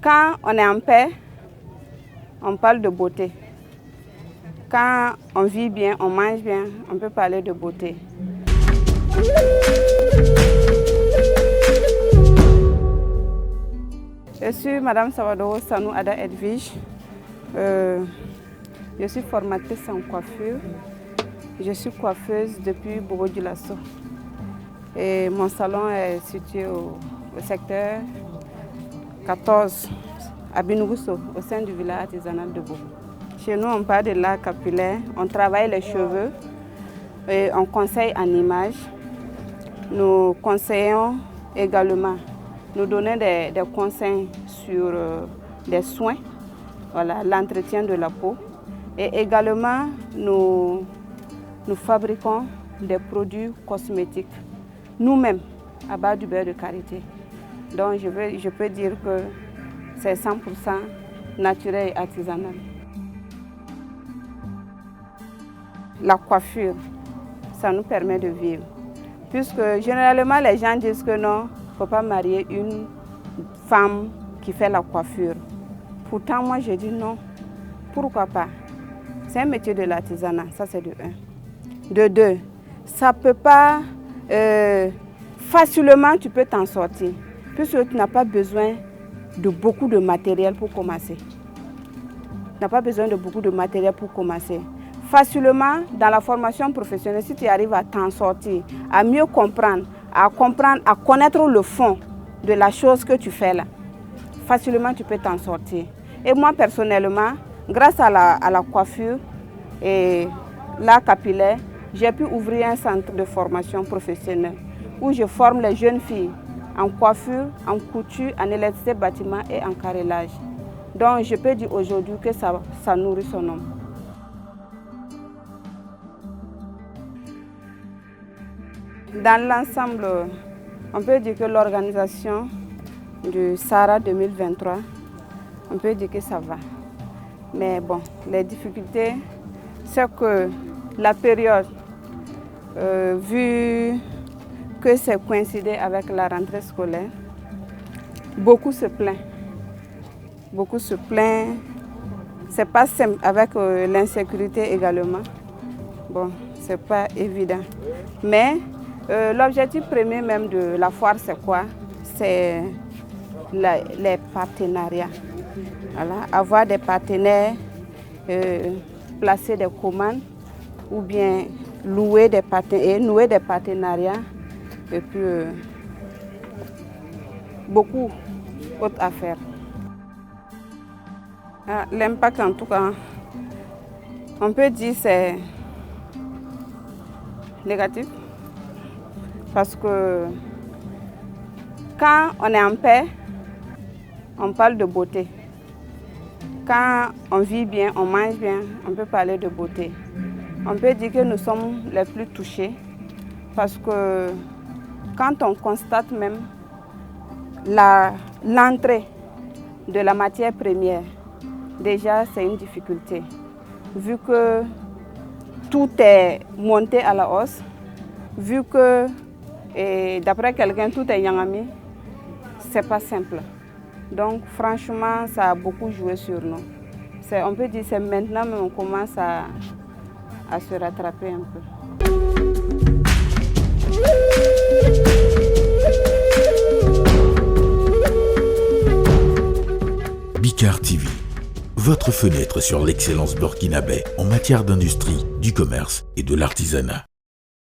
Quand on est en paix, on parle de beauté. Quand on vit bien, on mange bien, on peut parler de beauté. Je suis Madame Sawadoro Sanou Ada Edwige. Je suis formatrice en coiffure. Je suis coiffeuse depuis Bobo Dioulasso. Et mon salon est situé au secteur 14 à Binougusso, au sein du village artisanal de Bobo. Chez nous, on parle de l'art capillaire, on travaille les cheveux, et on conseille en image. Nous conseillons également, nous donnons des conseils sur des soins, voilà, l'entretien de la peau. Et également, nous fabriquons des produits cosmétiques, nous-mêmes, à base du beurre de karité. Donc je peux dire que c'est 100% naturel et artisanal. La coiffure, ça nous permet de vivre. Puisque généralement les gens disent que non, il ne faut pas marier une femme qui fait la coiffure. Pourtant moi je dis non, pourquoi pas? C'est un métier de l'artisanat, ça c'est de 1. De 2, ça ne peut pas, facilement tu peux t'en sortir. Puisque tu n'as pas besoin de beaucoup de matériel pour commencer. Tu n'as pas besoin de beaucoup de matériel pour commencer. Facilement, dans la formation professionnelle, si tu arrives à t'en sortir, à mieux comprendre, à connaître le fond de la chose que tu fais là, facilement tu peux t'en sortir. Et moi personnellement, grâce à la coiffure et l'art capillaire, j'ai pu ouvrir un centre de formation professionnelle où je forme les jeunes filles en coiffure, en couture, en électricité, bâtiment et en carrelage. Donc je peux dire aujourd'hui que ça nourrit son homme. Dans l'ensemble, on peut dire que l'organisation du Sahara 2023, on peut dire que ça va. Mais bon, les difficultés, c'est que la période, vu que c'est coïncidé avec la rentrée scolaire, beaucoup se plaignent. Beaucoup se plaignent. C'est pas simple avec l'insécurité également. Bon, c'est pas évident. Mais l'objectif premier même de la foire, c'est quoi? C'est les partenariats. Voilà. Avoir des partenaires, placer des commandes ou bien louer des partenaires, nouer des partenariats et puis beaucoup d'autres affaires. L'impact en tout cas, on peut dire c'est négatif parce que quand on est en paix, on parle de beauté. Quand on vit bien, on mange bien, on peut parler de beauté. On peut dire que nous sommes les plus touchés parce que quand on constate même l'entrée de la matière première, déjà c'est une difficulté. Vu que tout est monté à la hausse, vu que, d'après quelqu'un, tout est yangami, c'est pas simple. Donc franchement, ça a beaucoup joué sur nous. On peut dire que c'est maintenant qu'on commence à se rattraper un peu. Bikar TV, votre fenêtre sur l'excellence burkinabé en matière d'industrie, du commerce et de l'artisanat.